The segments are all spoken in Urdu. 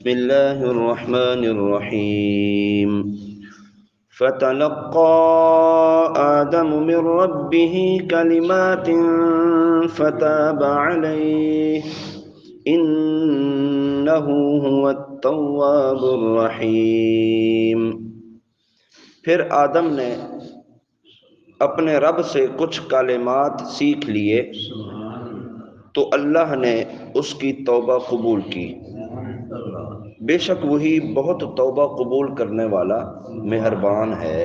بسم الله الرحمن الرحيم فتلقى آدم من ربه كلمات فتاب عليه إنه هو التواب الرحيم۔ پھر آدم نے اپنے رب سے کچھ کلمات سیکھ لیے تو اللہ نے اس کی توبہ قبول کی، بے شک وہی بہت توبہ قبول کرنے والا مہربان ہے۔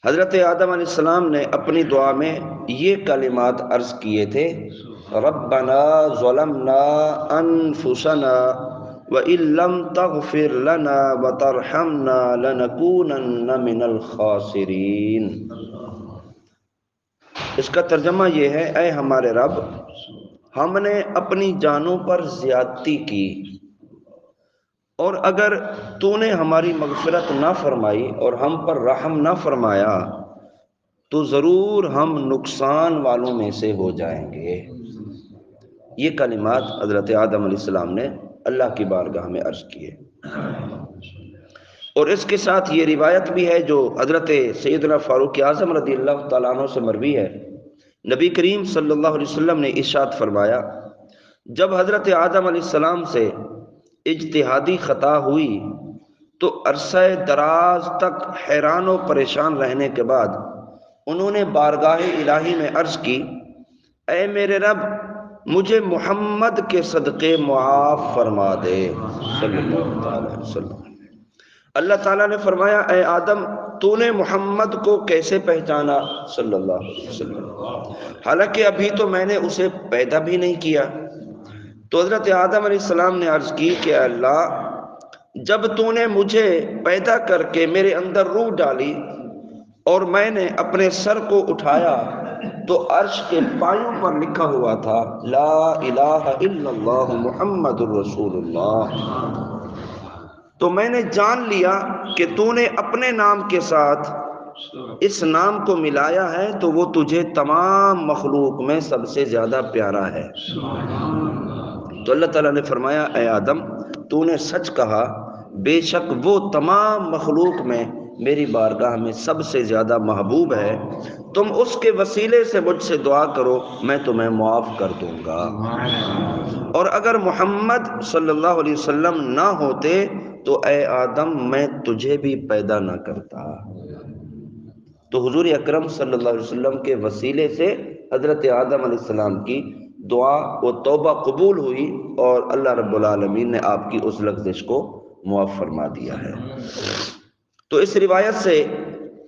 حضرت آدم علیہ السلام نے اپنی دعا میں یہ کلمات عرض کیے تھے، ربنا ظلمنا انفسنا وَإِن لَّمْ تَغْفِرْ لَنَا وَتَرْحَمْنَا لَنَكُونَنَّ مِنَ الْخَاسِرِينَ۔ اس کا ترجمہ یہ ہے، اے ہمارے رب، ہم نے اپنی جانوں پر زیادتی کی، اور اگر تو نے ہماری مغفرت نہ فرمائی اور ہم پر رحم نہ فرمایا تو ضرور ہم نقصان والوں میں سے ہو جائیں گے۔ یہ کلمات حضرت آدم علیہ السلام نے اللہ کی بارگاہ میں عرض کیے، اور اس کے ساتھ یہ روایت بھی ہے جو حضرت سیدنا فاروق اعظم رضی اللہ تعالیٰ عنہ سے مروی ہے۔ نبی کریم صلی اللہ علیہ وسلم نے ارشاد فرمایا، جب حضرت آدم علیہ السلام سے اجتہادی خطا ہوئی تو عرصہ دراز تک حیران و پریشان رہنے کے بعد انہوں نے بارگاہ الہی میں عرض کی، اے میرے رب، مجھے محمد کے صدقے معاف فرما دے صلی اللہ علیہ وسلم۔ اللہ تعالیٰ نے فرمایا، اے آدم، تو نے محمد کو کیسے پہچانا صلی اللہ علیہ وسلم، حالانکہ ابھی تو میں نے اسے پیدا بھی نہیں کیا۔ تو حضرت آدم علیہ السلام نے عرض کی کہ اللہ، جب تو نے مجھے پیدا کر کے میرے اندر روح ڈالی اور میں نے اپنے سر کو اٹھایا تو عرش کے پایوں پر لکھا ہوا تھا، لا الہ الا اللہ محمد الرسول اللہ۔ تو میں نے جان لیا کہ تو نے اپنے نام کے ساتھ اس نام کو ملایا ہے تو وہ تجھے تمام مخلوق میں سب سے زیادہ پیارا ہے۔ تو اللہ تعالیٰ نے فرمایا، اے آدم، تو نے سچ کہا، بے شک وہ تمام مخلوق میں میری بارگاہ میں سب سے زیادہ محبوب ہے، تم اس کے وسیلے سے مجھ سے دعا کرو، میں تمہیں معاف کر دوں گا۔ اور اگر محمد صلی اللہ علیہ وسلم نہ ہوتے تو اے آدم میں تجھے بھی پیدا نہ کرتا۔ تو حضور اکرم صلی اللہ علیہ وسلم کے وسیلے سے حضرت آدم علیہ السلام کی دعا و توبہ قبول ہوئی اور اللہ رب العالمین نے آپ کی اس لغزش کو معاف فرما دیا ہے۔ تو اس روایت سے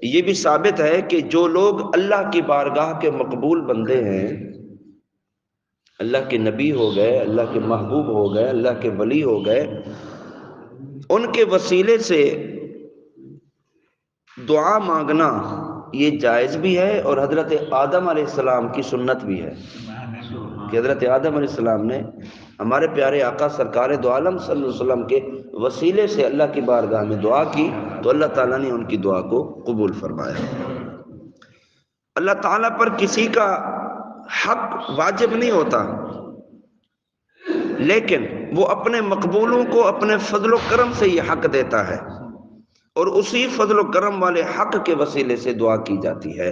یہ بھی ثابت ہے کہ جو لوگ اللہ کی بارگاہ کے مقبول بندے ہیں، اللہ کے نبی ہو گئے، اللہ کے محبوب ہو گئے، اللہ کے ولی ہو گئے، ان کے وسیلے سے دعا مانگنا یہ جائز بھی ہے، اور حضرت آدم علیہ السلام کی سنت بھی ہے کہ حضرت آدم علیہ السلام نے ہمارے پیارے آقا سرکار دو عالم صلی اللہ علیہ وسلم کے وسیلے سے اللہ کی بارگاہ میں دعا کی تو اللہ تعالیٰ نے ان کی دعا کو قبول فرمایا۔ اللہ تعالیٰ پر کسی کا حق واجب نہیں ہوتا، لیکن وہ اپنے مقبولوں کو اپنے فضل و کرم سے یہ حق دیتا ہے، اور اسی فضل و کرم والے حق کے وسیلے سے دعا کی جاتی ہے۔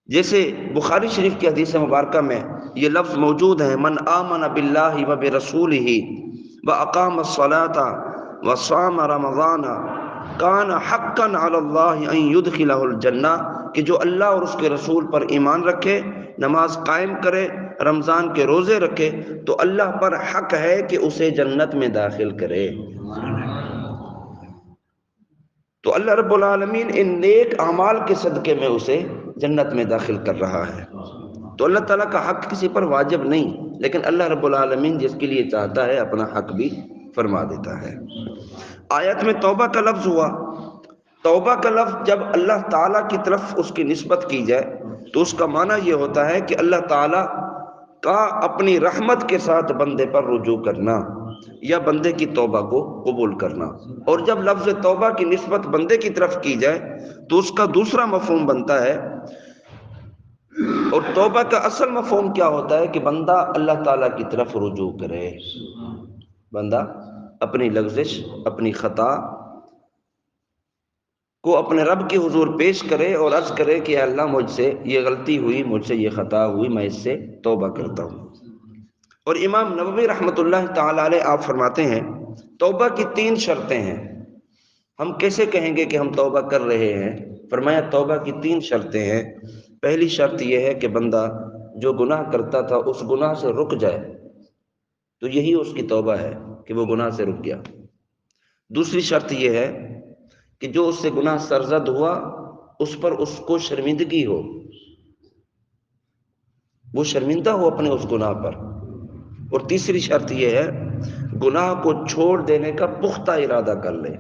جیسے بخاری شریف کی حدیث مبارکہ میں یہ لفظ موجود ہے، من آمن باللہ و برسولہ و اقام الصلاة و صام رمضان کان حقا علی اللہ ان یدخلہ الجنہ، کہ جو اللہ اور اس کے رسول پر ایمان رکھے، نماز قائم کرے، رمضان کے روزے رکھے، تو اللہ پر حق ہے کہ اسے جنت میں داخل کرے۔ تو اللہ رب العالمین ان نیک اعمال کے صدقے میں اسے جنت میں داخل کر رہا ہے۔ تو اللہ تعالیٰ کا حق کسی پر واجب نہیں، لیکن اللہ رب العالمین جس کے لیے چاہتا ہے اپنا حق بھی فرما دیتا ہے۔ آیت میں توبہ کا لفظ ہوا۔ توبہ کا لفظ جب اللہ تعالیٰ کی طرف اس کی نسبت کی جائے تو اس کا معنی یہ ہوتا ہے کہ اللہ تعالیٰ کا اپنی رحمت کے ساتھ بندے پر رجوع کرنا یا بندے کی توبہ کو قبول کرنا۔ اور جب لفظ توبہ کی نسبت بندے کی طرف کی جائے تو اس کا دوسرا مفہوم بنتا ہے اور توبہ کا اصل مفہوم کیا ہوتا ہے کہ بندہ اللہ تعالیٰ کی طرف رجوع کرے، بندہ اپنی لغزش، اپنی خطا کو اپنے رب کے حضور پیش کرے اور عرض کرے کہ اے اللہ مجھ سے یہ غلطی ہوئی، مجھ سے یہ خطا ہوئی، میں اس سے توبہ کرتا ہوں۔ اور امام نووی رحمۃ اللہ تعالی علیہ آپ فرماتے ہیں توبہ کی 3 شرطیں ہیں۔ ہم کیسے کہیں گے کہ ہم توبہ کر رہے ہیں؟ فرمایا توبہ کی 3 شرطیں ہیں۔ پہلی شرط یہ ہے کہ بندہ جو گناہ کرتا تھا اس گناہ سے رک جائے، تو یہی اس کی توبہ ہے کہ وہ گناہ سے رک گیا۔ دوسری شرط یہ ہے کہ جو اس سے گناہ سرزد ہوا اس پر اس کو شرمندگی ہو، وہ شرمندہ ہو اپنے اس گناہ پر۔ اور تیسری شرط یہ ہے گناہ کو چھوڑ دینے کا پختہ ارادہ کر لے،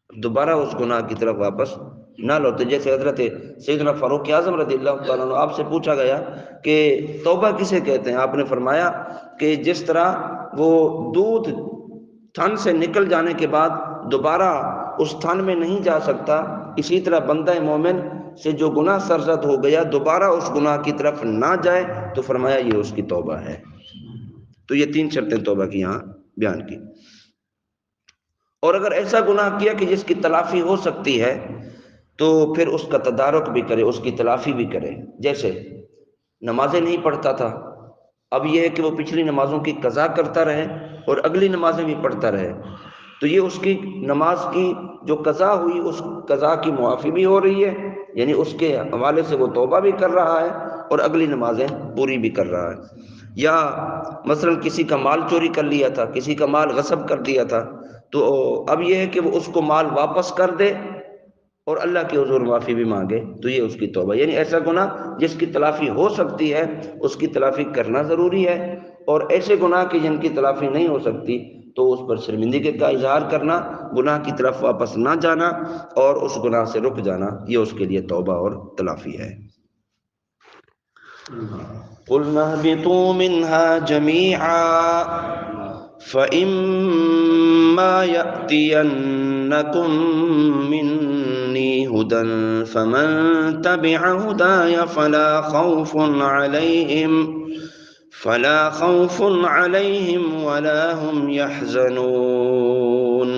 دوبارہ اس گناہ کی طرف واپس نہ لوٹے۔ جیسے حضرت سیدنا فاروق اعظم رضی اللہ تعالیٰ عنہ آپ سے پوچھا گیا کہ توبہ کسے کہتے ہیں؟ آپ نے فرمایا کہ جس طرح وہ دودھ تھن سے نکل جانے کے بعد دوبارہ اس تھن میں نہیں جا سکتا، اسی طرح بندہ مومن سے جو گناہ سرزد ہو گیا دوبارہ اس گناہ کی طرف نہ جائے، تو فرمایا یہ اس کی توبہ ہے۔ تو یہ 3 شرطیں توبہ کی یہاں بیان کی۔ اور اگر ایسا گناہ کیا کہ جس کی تلافی ہو سکتی ہے تو پھر اس کا تدارک بھی کرے، اس کی تلافی بھی کرے۔ جیسے نمازیں نہیں پڑھتا تھا، اب یہ ہے کہ وہ پچھلی نمازوں کی قضا کرتا رہے اور اگلی نمازیں بھی پڑھتا رہے، تو یہ اس کی نماز کی جو قضا ہوئی اس قضا کی معافی بھی ہو رہی ہے، یعنی اس کے حوالے سے وہ توبہ بھی کر رہا ہے اور اگلی نمازیں پوری بھی کر رہا ہے۔ یا مثلا کسی کا مال چوری کر لیا تھا، کسی کا مال غصب کر دیا تھا، تو اب یہ ہے کہ وہ اس کو مال واپس کر دے اور اللہ کے حضور معافی بھی مانگے، تو یہ اس کی توبہ۔ یعنی ایسا گناہ جس کی تلافی ہو سکتی ہے اس کی تلافی کرنا ضروری ہے، اور ایسے گناہ کی جن کی تلافی نہیں ہو سکتی تو اس پر شرمندگی کا اظہار کرنا، گناہ کی طرف واپس نہ جانا اور اس گناہ سے رک جانا، یہ اس کے لیے توبہ اور تلافی ہے۔ قُلْنَا اهْبِطُوا مِنْهَا جَمِيعًا فَإِمَّا يَأْتِيَنَّكُمْ مِنِّي هُدًى فَمَن تَبِعَ هُدَايَ فَلَا خَوْفٌ عَلَيْهِمْ وَلَا هُمْ يَحْزَنُونَ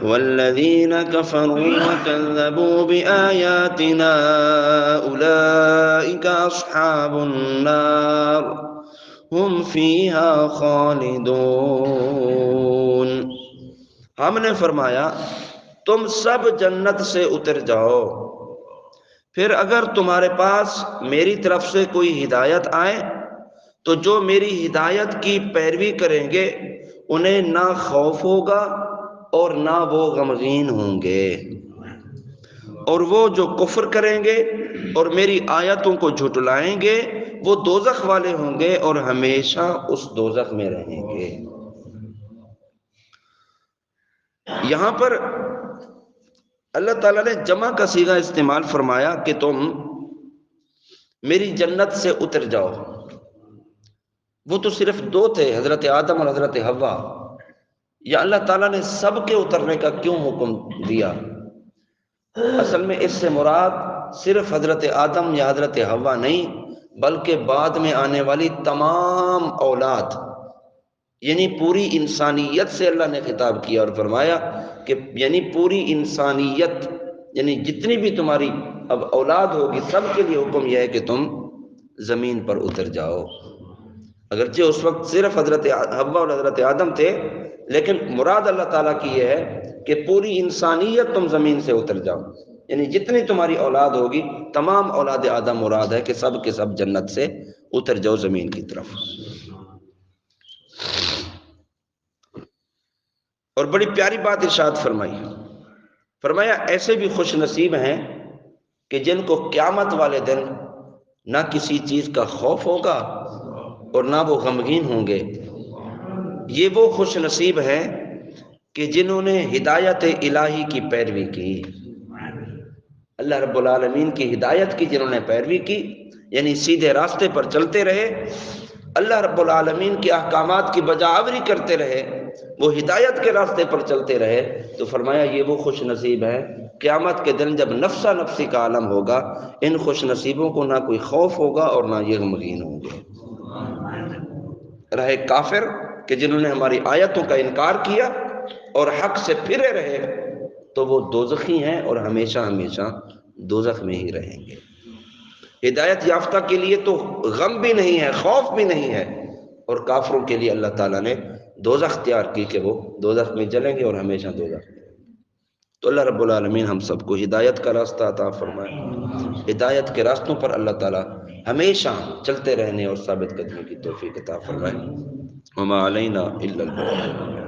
وَالَّذِينَ كَفَرُوا وَكَذَّبُوا بِآيَاتِنَا أُولَئِكَ أَصْحَابُ النَّارِ هُمْ فِيهَا خَالِدُونَ۔ ہم نے فرمایا تم سب جنت سے اتر جاؤ، پھر اگر تمہارے پاس میری طرف سے کوئی ہدایت آئے تو جو میری ہدایت کی پیروی کریں گے انہیں نہ خوف ہوگا اور نہ وہ غمگین ہوں گے، اور وہ جو کفر کریں گے اور میری آیتوں کو جھٹلائیں گے وہ دوزخ والے ہوں گے اور ہمیشہ اس دوزخ میں رہیں گے۔ یہاں پر اللہ تعالیٰ نے جمع کا صیغہ استعمال فرمایا کہ تم میری جنت سے اتر جاؤ۔ وہ تو صرف 2 تھے، حضرت آدم اور حضرت حوا، یا اللہ تعالیٰ نے سب کے اترنے کا کیوں حکم دیا؟ اصل میں اس سے مراد صرف حضرت آدم یا حضرت حوا نہیں بلکہ بعد میں آنے والی تمام اولاد، یعنی پوری انسانیت سے اللہ نے خطاب کیا اور فرمایا کہ یعنی پوری انسانیت، یعنی جتنی بھی تمہاری اب اولاد ہوگی سب کے لیے حکم یہ ہے کہ تم زمین پر اتر جاؤ۔ اگرچہ اس وقت صرف حضرت حوا اور حضرت آدم تھے، لیکن مراد اللہ تعالیٰ کی یہ ہے کہ پوری انسانیت تم زمین سے اتر جاؤ، یعنی جتنی تمہاری اولاد ہوگی تمام اولاد آدم مراد ہے کہ سب کے سب جنت سے اتر جاؤ زمین کی طرف۔ اور بڑی پیاری بات ارشاد فرمایا ایسے بھی خوش نصیب ہیں کہ جن کو قیامت والے دن نہ کسی چیز کا خوف ہوگا اور نہ وہ غمگین ہوں گے۔ یہ وہ خوش نصیب ہیں کہ جنہوں نے ہدایت الہی کی پیروی کی، اللہ رب العالمین کی ہدایت کی جنہوں نے پیروی کی، یعنی سیدھے راستے پر چلتے رہے، اللہ رب العالمین کے احکامات کی بجاوری کرتے رہے، وہ ہدایت کے راستے پر چلتے رہے، تو فرمایا یہ وہ خوش نصیب ہیں قیامت کے دن جب نفسا نفسی کا عالم ہوگا، ان خوش نصیبوں کو نہ کوئی خوف ہوگا اور نہ یہ غمگین ہوں گے۔ رہے کافر کہ جنہوں نے ہماری آیتوں کا انکار کیا اور حق سے پھرے رہے، تو وہ دوزخی ہیں اور ہمیشہ ہمیشہ دوزخ میں ہی رہیں گے۔ ہدایت یافتہ کے لیے تو غم بھی نہیں ہے، خوف بھی نہیں ہے، اور کافروں کے لیے اللہ تعالیٰ نے دوزخ اختیار کی کہ وہ دوزخ میں جلیں گے اور ہمیشہ دوزخ میں۔ تو اللہ رب العالمین ہم سب کو ہدایت کا راستہ عطا فرمائے، ہدایت کے راستوں پر اللہ تعالیٰ ہمیشہ چلتے رہنے اور ثابت قدمی کی توفیق عطا فرمائے۔ وما علینا الا البلاغ۔